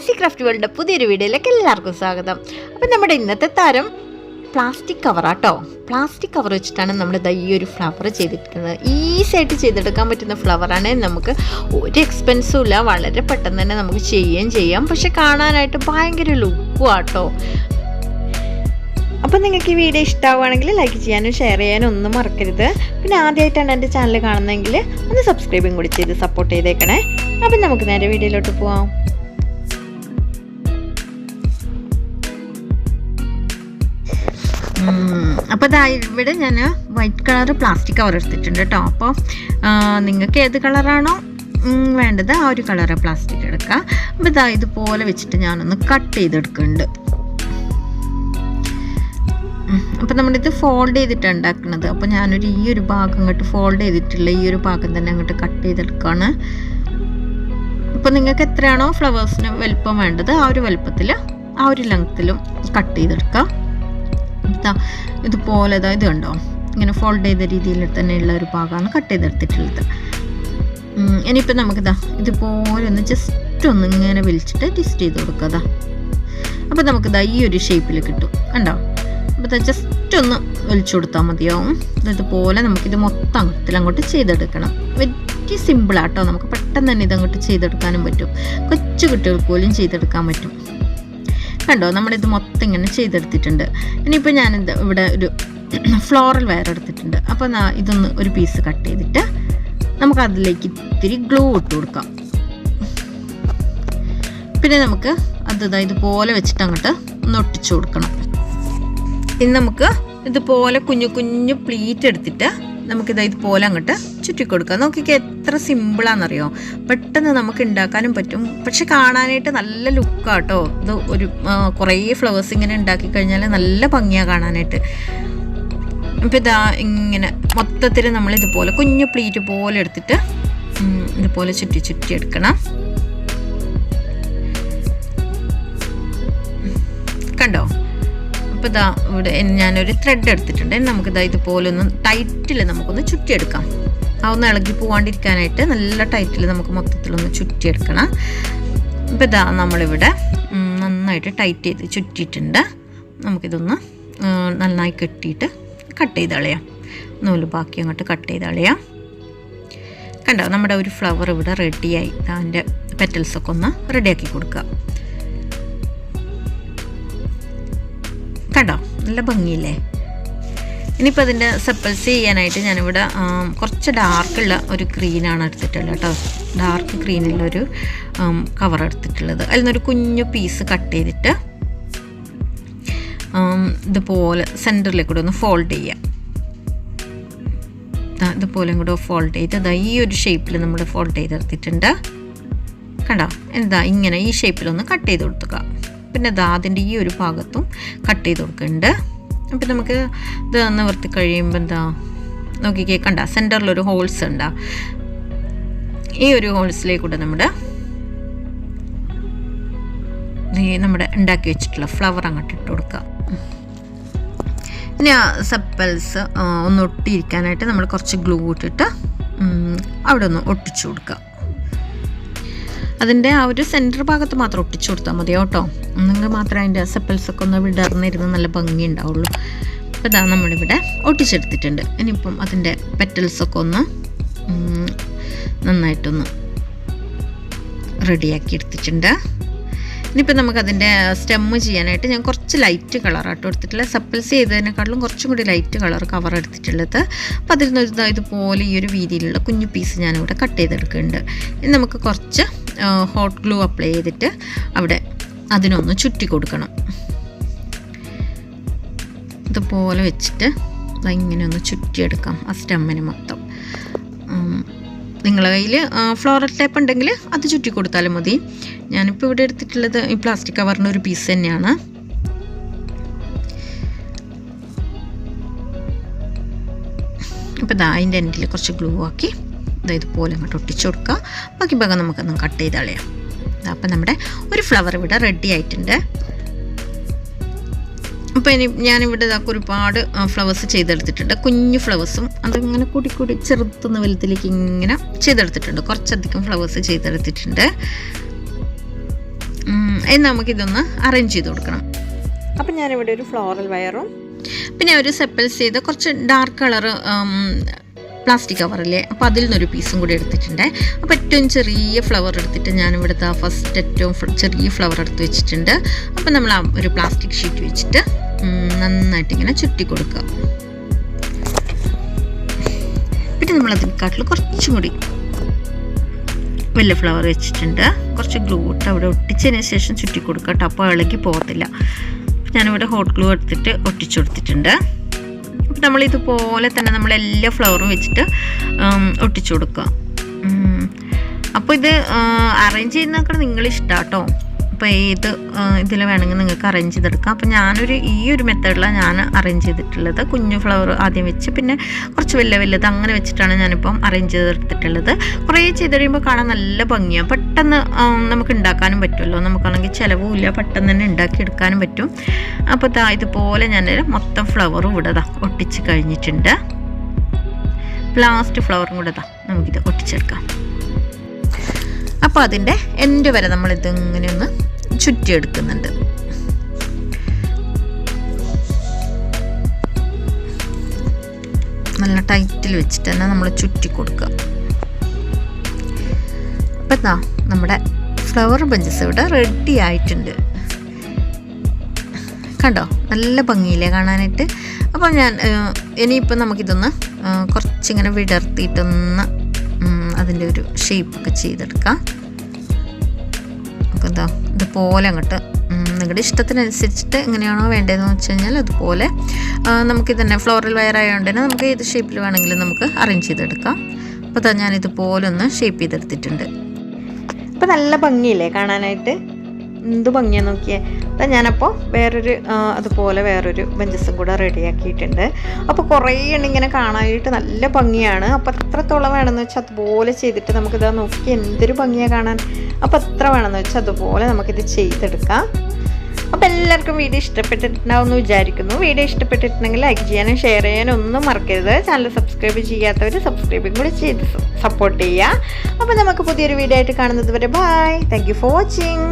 Fancy craft വേൾഡിൻ്റെ പുതിയൊരു വീഡിയോയിലേക്ക് എല്ലാവർക്കും സ്വാഗതം. അപ്പം നമ്മുടെ ഇന്നത്തെ താരം പ്ലാസ്റ്റിക് കവറാട്ടോ. പ്ലാസ്റ്റിക് കവർ വെച്ചിട്ടാണ് നമ്മൾ ഈ ഒരു ഫ്ലവർ ചെയ്തിരിക്കുന്നത്. ഈസി ആയിട്ട് ചെയ്തെടുക്കാൻ പറ്റുന്ന ഫ്ലവറാണ്. നമുക്ക് ഒരു എക്സ്പെൻസും ഇല്ല, വളരെ പെട്ടെന്ന് തന്നെ നമുക്ക് ചെയ്യുകയും ചെയ്യാം. പക്ഷെ കാണാനായിട്ട് ഭയങ്കര ലുക്കും ആട്ടോ. അപ്പം നിങ്ങൾക്ക് ഈ വീഡിയോ ഇഷ്ടമാവുകയാണെങ്കിൽ ലൈക്ക് ചെയ്യാനും ഷെയർ ചെയ്യാനും ഒന്നും മറക്കരുത്. പിന്നെ ആദ്യമായിട്ടാണ് എൻ്റെ ചാനൽ കാണുന്നതെങ്കിൽ ഒന്ന് സബ്സ്ക്രൈബും കൂടി ചെയ്ത് സപ്പോർട്ട് ചെയ്തേക്കണേ. അപ്പം നമുക്ക് നേരെ വീഡിയോയിലോട്ട് പോവാം. അപ്പോൾ ഇതാ ഇവിടെ ഞാൻ വൈറ്റ് കളർ പ്ലാസ്റ്റിക് കവർ എടുത്തിട്ടുണ്ട് കേട്ടോ. അപ്പോൾ നിങ്ങൾക്ക് ഏത് കളറാണോ വേണ്ടത് ആ ഒരു കളറ് പ്ലാസ്റ്റിക് എടുക്കുക. അപ്പോൾ ഇതാ ഇതുപോലെ വെച്ചിട്ട് ഞാനൊന്ന് കട്ട് ചെയ്തെടുക്കുന്നുണ്ട്. അപ്പം നമ്മളിത് ഫോൾഡ് ചെയ്തിട്ടാണ് ഉണ്ടാക്കുന്നത്. അപ്പോൾ ഞാനൊരു ഈ ഒരു ഭാഗം അങ്ങോട്ട് ഫോൾഡ് ചെയ്തിട്ടുള്ള ഈ ഒരു ഭാഗം തന്നെ അങ്ങോട്ട് കട്ട് ചെയ്തെടുക്കുകയാണ്. അപ്പോൾ നിങ്ങൾക്ക് എത്രയാണോ ഫ്ലവേഴ്സിന് വലുപ്പം വേണ്ടത് ആ ഒരു വലുപ്പത്തിൽ ആ ഒരു ലെങ്ത്തിലും കട്ട് ചെയ്തെടുക്കുക. ഇതുപോലെ ഇത് കണ്ടോ, ഇങ്ങനെ ഫോൾഡ് ചെയ്ത രീതിയിൽ തന്നെയുള്ള ഒരു ഭാഗമാണ് കട്ട് ചെയ്തെടുത്തിട്ടുള്ളത്. ഇനിയിപ്പോൾ നമുക്കിതാ ഇതുപോലെ ഒന്ന് ജസ്റ്റ് ഒന്ന് ഇങ്ങനെ വലിച്ചിട്ട് ട്വിസ്റ്റ് ചെയ്ത് കൊടുക്കുക. അപ്പോൾ നമുക്കിതാ ഈ ഒരു ഷേപ്പിൽ കിട്ടും കണ്ടോ. അപ്പോൾ ജസ്റ്റ് ഒന്ന് വലിച്ചു കൊടുത്താൽ മതിയാവും. ഇതുപോലെ നമുക്കിത് മൊത്തം അങ്ങോട്ട് ചെയ്തെടുക്കണം. വലിയ സിമ്പിളാട്ടോ, നമുക്ക് പെട്ടെന്ന് തന്നെ ഇതങ്ങോട്ട് ചെയ്തെടുക്കാനും പറ്റും. കൊച്ചു കുട്ടികൾക്ക് പോലും ചെയ്തെടുക്കാൻ പറ്റും. കണ്ടോ, നമ്മളിത് മൊത്തം ഇങ്ങനെ ചെയ്തെടുത്തിട്ടുണ്ട്. ഇനിയിപ്പോൾ ഞാനിത് ഇവിടെ ഒരു ഫ്ലോറൽ വയർ എടുത്തിട്ടുണ്ട്. അപ്പോൾ ഇതൊന്ന് ഒരു പീസ് കട്ട് ചെയ്തിട്ട് നമുക്ക് അതിലേക്ക് ഇത്തിരി ഗ്ലൂ ഇട്ട് കൊടുക്കാം. പിന്നെ നമുക്ക് ഇതുപോലെ വെച്ചിട്ട് അങ്ങോട്ട് ഒന്ന് ഒട്ടിച്ചു കൊടുക്കണം. ഇനി നമുക്ക് ഇതുപോലെ കുഞ്ഞു കുഞ്ഞു പ്ലീറ്റ് എടുത്തിട്ട് ഇതുപോലെ അങ്ങോട്ട് ചുറ്റിക്കൊടുക്കാം. നോക്കിക്കേ എത്ര സിമ്പിളാണെന്നറിയോ. പെട്ടെന്ന് നമുക്ക് ഉണ്ടാക്കാനും പറ്റും. പക്ഷെ കാണാനായിട്ട് നല്ല ലുക്കാട്ടോ. ഇത് ഒരു കുറേ ഫ്ലവേഴ്സ് ഇങ്ങനെ ഉണ്ടാക്കി കഴിഞ്ഞാൽ നല്ല ഭംഗിയാണ് കാണാനായിട്ട്. അപ്പോൾ ഇതാ ഇങ്ങനെ മൊത്തത്തിൽ നമ്മളിതുപോലെ കുഞ്ഞു പ്ലീറ്റ് പോലെ എടുത്തിട്ട് ഇതുപോലെ ചുറ്റി എടുക്കണം. കണ്ടോ. അപ്പോൾ ഇതാ ഇവിടെ ഞാനൊരു ത്രെഡ് എടുത്തിട്ടുണ്ട്. ഇതുപോലെ ഒന്ന് ടൈറ്റിൽ നമുക്കൊന്ന് ചുറ്റിയെടുക്കാം. ഒന്ന് ഇളകി പോവാണ്ടിരിക്കാനായിട്ട് നല്ല ടൈറ്റിൽ നമുക്ക് മൊത്തത്തിലൊന്ന് ചുറ്റിയെടുക്കണം. അപ്പോൾ ഇതാ നമ്മളിവിടെ നന്നായിട്ട് ടൈറ്റ് ചെയ്ത് ചുറ്റിയിട്ടുണ്ട്. നമുക്കിതൊന്ന് നന്നായി കെട്ടിയിട്ട് കട്ട് ചെയ്ത് കളയാം. നൂല് ബാക്കി അങ്ങോട്ട് കട്ട് ചെയ്ത് കളയാം. കണ്ടോ, നമ്മുടെ ഒരു ഫ്ലവർ ഇവിടെ റെഡിയായി. അതിൻ്റെ പെറ്റൽസൊക്കെ ഒന്ന് റെഡിയാക്കി കൊടുക്കുക. കണ്ടോ, നല്ല ഭംഗിയില്ലേ. ഇനിയിപ്പോൾ അതിൻ്റെ സെപ്പൽസ് ചെയ്യാനായിട്ട് ഞാനിവിടെ കുറച്ച് ഡാർക്കുള്ള ഒരു ഗ്രീനാണ് എടുത്തിട്ടുള്ളത് കേട്ടോ. ഡാർക്ക് ഗ്രീനിലൊരു കവർ എടുത്തിട്ടുള്ളത്. അതിൽ നിന്നൊരു കുഞ്ഞു പീസ് കട്ട് ചെയ്തിട്ട് ഇതുപോലെ സെൻറ്ററിലേക്ക് കൂടെ ഒന്ന് ഫോൾഡ് ചെയ്യാം. ഇതുപോലെ കൂടെ ഫോൾഡ് ചെയ്ത് ഈ ഒരു ഷേപ്പിൽ നമ്മൾ ഫോൾഡ് ചെയ്തെടുത്തിട്ടുണ്ട്. കണ്ടോ, ഇങ്ങനെ ഈ ഷേപ്പിലൊന്ന് കട്ട് ചെയ്ത് കൊടുക്കുക. പിന്നെ അതിൻ്റെ ഈ ഒരു ഭാഗത്തും കട്ട് ചെയ്ത് കൊടുക്കുന്നുണ്ട്. അപ്പം നമുക്ക് ഇത് നിവർത്തി കഴിയുമ്പോൾ നോക്കിക്കേ, കണ്ട സെൻറ്ററിലൊരു ഹോൾസ് ഉണ്ടാ. ഈ ഒരു ഹോൾസിലേക്കൂടെ നമ്മുടെ ഉണ്ടാക്കി വെച്ചിട്ടുള്ള ഫ്ലവർ അങ്ങോട്ട് ഇട്ട് കൊടുക്കുക. ഇനി ആ സെപ്പൽസ് ഒന്ന് ഒട്ടിയിരിക്കാനായിട്ട് നമ്മൾ കുറച്ച് ഗ്ലൂ ഇട്ടിട്ട് അവിടെ ഒന്ന് ഒട്ടിച്ചു കൊടുക്കുക. അതിൻ്റെ ആ ഒരു സെൻറ്റർ ഭാഗത്ത് മാത്രം ഒട്ടിച്ചു കൊടുത്താൽ മതി കേട്ടോ. എന്നെങ്കിൽ മാത്രമേ അതിൻ്റെ സെപ്പൽസൊക്കെ ഒന്ന് വിടർന്നിരുന്ന് നല്ല ഭംഗി ഉണ്ടാവുള്ളൂ. അപ്പോൾ ഇതാ നമ്മളിവിടെ ഒട്ടിച്ചെടുത്തിട്ടുണ്ട്. ഇനിയിപ്പം അതിൻ്റെ പെറ്റൽസൊക്കെ ഒന്ന് നന്നായിട്ടൊന്ന് റെഡിയാക്കി എടുത്തിട്ടുണ്ട്. ഇനിയിപ്പോൾ നമുക്കതിൻ്റെ സ്റ്റെമ്മ് ചെയ്യാനായിട്ട് ഞാൻ കുറച്ച് ലൈറ്റ് കളറാട്ടോ എടുത്തിട്ടുള്ളത്. സെപ്പൽസ് ചെയ്തതിനേക്കാളും കുറച്ചും കൂടി ലൈറ്റ് കളർ കവർ എടുത്തിട്ടുള്ളത്. അപ്പോൾ അതിൽ നിന്ന് ഇതുപോലെ ഈ ഒരു വീതിയിലുള്ള കുഞ്ഞു പീസ് ഞാനിവിടെ കട്ട് ചെയ്തെടുക്കുന്നുണ്ട്. ഇനി നമുക്ക് കുറച്ച് ഹോട്ട് ഗ്ലൂ അപ്ലൈ ചെയ്തിട്ട് അവിടെ അതിനൊന്ന് ചുറ്റി കൊടുക്കണം. ഇതുപോലെ വെച്ചിട്ട് ഇങ്ങനെ ഒന്ന് ചുറ്റിയെടുക്കാം ആ സ്റ്റെമ്മിന് മൊത്തം. നിങ്ങളുടെ കയ്യിൽ ഫ്ലോറൽ ടേപ്പ് ഉണ്ടെങ്കിൽ അത് ചുറ്റി കൊടുത്താലും മതി. ഞാനിപ്പോൾ ഇവിടെ എടുത്തിട്ടുള്ളത് ഈ പ്ലാസ്റ്റിക് കവറിൻ്റെ ഒരു പീസ് തന്നെയാണ്. അപ്പോൾ അതിൻ്റെ എൻഡിൽ കുറച്ച് ഗ്ലൂ ആക്കി ഇതുപോലെ അങ്ങോട്ട് ഒട്ടിച്ചു കൊടുക്കുക. ബാക്കി ഭാഗം നമുക്കൊന്ന് കട്ട് ചെയ്ത് കളയാം. അപ്പം നമ്മുടെ ഒരു ഫ്ലവർ ഇവിടെ റെഡി ആയിട്ടുണ്ട്. അപ്പോൾ ഇനി ഞാനിവിടെ ഒരുപാട് ഫ്ലവേഴ്സ് ചെയ്തെടുത്തിട്ടുണ്ട്. കുഞ്ഞു ഫ്ലവേഴ്സും അതിങ്ങനെ കൂടി ചെറുത്തുനിന്ന് വലുതിലേക്ക് ഇങ്ങനെ ചെയ്തെടുത്തിട്ടുണ്ട്. കുറച്ചധികം ഫ്ലവേഴ്സ് ചെയ്തെടുത്തിട്ടുണ്ട്. ഇനി നമുക്കിതൊന്ന് അറേഞ്ച് ചെയ്ത് കൊടുക്കണം. അപ്പം ഞാനിവിടെ ഒരു ഫ്ലോറൽ വയറും പിന്നെ ഒരു സെപ്പൽസ് ചെയ്ത് കുറച്ച് ഡാർക്ക് കളർ പ്ലാസ്റ്റിക് കവറില്ലേ, അപ്പോൾ അതിൽ നിന്നൊരു പീസും കൂടി എടുത്തിട്ടുണ്ട്. അപ്പോൾ ഏറ്റവും ചെറിയ ഫ്ലവർ എടുത്തിട്ട് ഞാനിവിടുത്തെ ഫസ്റ്റ് ഏറ്റവും ചെറിയ ഫ്ലവർ എടുത്ത് വെച്ചിട്ടുണ്ട്. അപ്പോൾ നമ്മൾ ആ ഒരു പ്ലാസ്റ്റിക് ഷീറ്റ് വെച്ചിട്ട് നന്നായിട്ട് ഇങ്ങനെ ചുറ്റി കൊടുക്കുക. പിന്നെ നമ്മളതിനെക്കാട്ടിൽ കുറച്ചും കൂടി വലിയ ഫ്ലവർ വെച്ചിട്ടുണ്ട്. കുറച്ച് ഗ്ലൂ ഇട്ട് അവിടെ ഒട്ടിച്ചതിന് ശേഷം ചുറ്റി കൊടുക്കുക കേട്ടോ, അപ്പോൾ ഇളകി പോകത്തില്ല. ഞാനിവിടെ ഹോട്ട് ഗ്ലൂ എടുത്തിട്ട് ഒട്ടിച്ചു കൊടുത്തിട്ടുണ്ട്. അപ്പോൾ നമ്മളിതുപോലെ തന്നെ നമ്മളെല്ലാ ഫ്ലവറും വെച്ചിട്ട് ഒട്ടിച്ചു കൊടുക്കുക. അപ്പോൾ ഇത് അറേഞ്ച് ചെയ്യുന്നതൊക്കെ നിങ്ങളിഷ്ടം കേട്ടോ. അപ്പോൾ ഇതിൽ വേണമെങ്കിൽ നിങ്ങൾക്ക് അറേഞ്ച് ചെയ്തെടുക്കാം. അപ്പോൾ ഈ ഒരു മെത്തേഡിലാണ് ഞാൻ അറേഞ്ച് ചെയ്തിട്ടുള്ളത്. കുഞ്ഞു ഫ്ലവർ ആദ്യം വെച്ച് പിന്നെ കുറച്ച് വലുത് അങ്ങനെ വെച്ചിട്ടാണ് ഞാനിപ്പം അറേഞ്ച് ചെയ്തെടുത്തിട്ടുള്ളത്. കുറേ ചെയ്ത് കഴിയുമ്പോൾ കാണാൻ നല്ല ഭംഗിയാണ്. പെട്ടെന്ന് നമുക്ക് ഉണ്ടാക്കാനും പറ്റുമല്ലോ, നമുക്കാണെങ്കിൽ ചിലവുമില്ല, പെട്ടെന്ന് തന്നെ ഉണ്ടാക്കിയെടുക്കാനും പറ്റും. അപ്പോൾ ഇതുപോലെ ഞാൻ മൊത്തം ഫ്ലവറും ഇവിടെ ഒട്ടിച്ച് കഴിഞ്ഞിട്ടുണ്ട്. ലാസ്റ്റ് ഫ്ലവറും കൂടെ നമുക്കിത് ഒട്ടിച്ചെടുക്കാം. അപ്പോൾ അതിൻ്റെ എൻഡ് വരെ നമ്മളിതിങ്ങനെ ഒന്ന് ചുറ്റിയെടുക്കുന്നുണ്ട്. നല്ല ടൈറ്റിൽ വെച്ചിട്ട് തന്നെ നമ്മൾ ചുറ്റി കൊടുക്കുക. അപ്പം നമ്മുടെ ഫ്ലവർ ബഞ്ചസ് ഇവിടെ റെഡി ആയിട്ടുണ്ട്. കണ്ടോ, നല്ല ഭംഗിയില്ലേ കാണാനായിട്ട്. അപ്പോൾ ഇനിയിപ്പോൾ നമുക്കിതൊന്ന് കുറച്ചിങ്ങനെ വിടർത്തിയിട്ടൊന്ന് അതിൻ്റെ ഒരു ഷേപ്പൊക്കെ ചെയ്തെടുക്കാം. അപ്പോൾ ഇതുപോലെ അങ്ങോട്ട് നിങ്ങളുടെ ഇഷ്ടത്തിനനുസരിച്ചിട്ട് എങ്ങനെയാണോ വേണ്ടതെന്ന് വെച്ച് കഴിഞ്ഞാൽ അതുപോലെ നമുക്ക് തന്നെ ഫ്ലോറൽ വയർ ആയതുകൊണ്ട് തന്നെ നമുക്ക് ഏത് ഷേപ്പിൽ വേണമെങ്കിലും നമുക്ക് അറേഞ്ച് ചെയ്തെടുക്കാം. അപ്പോൾ ഞാനിതുപോലെ ഒന്ന് ഷേപ്പ് ചെയ്തെടുത്തിട്ടുണ്ട്. അപ്പോൾ നല്ല ഭംഗിയില്ലേ കാണാനായിട്ട്, എന്ത് ഭംഗിയാന്ന് നോക്കിയേ. അപ്പം ഞാനപ്പോൾ അതുപോലെ വേറൊരു ബഞ്ചസും കൂടെ റെഡിയാക്കിയിട്ടുണ്ട്. അപ്പോൾ കുറേ ഇങ്ങനെ കാണാനായിട്ട് നല്ല ഭംഗിയാണ്. അപ്പോൾ എത്രത്തോളം വേണമെന്ന് വെച്ചാൽ അതുപോലെ ചെയ്തിട്ട് നമുക്കിത് നോക്കി എന്തൊരു ഭംഗിയാണ് കാണാൻ. അപ്പോൾ എത്ര വേണമെന്ന് വെച്ചാൽ അതുപോലെ നമുക്കിത് ചെയ്തെടുക്കാം. അപ്പോൾ എല്ലാവർക്കും വീഡിയോ ഇഷ്ടപ്പെട്ടിട്ടുണ്ടാവും എന്ന് വിചാരിക്കുന്നു. വീഡിയോ ഇഷ്ടപ്പെട്ടിട്ടുണ്ടെങ്കിൽ ലൈക്ക് ചെയ്യാനും ഷെയർ ചെയ്യാനും ഒന്നും മറക്കരുത്. ചാനൽ സബ്സ്ക്രൈബ് ചെയ്യാത്തവർ സബ്സ്ക്രൈബും കൂടി ചെയ്ത് സപ്പോർട്ട് ചെയ്യുക. അപ്പോൾ നമുക്ക് പുതിയൊരു വീഡിയോ ആയിട്ട് കാണുന്നത് വരെ bye. Thank you for watching.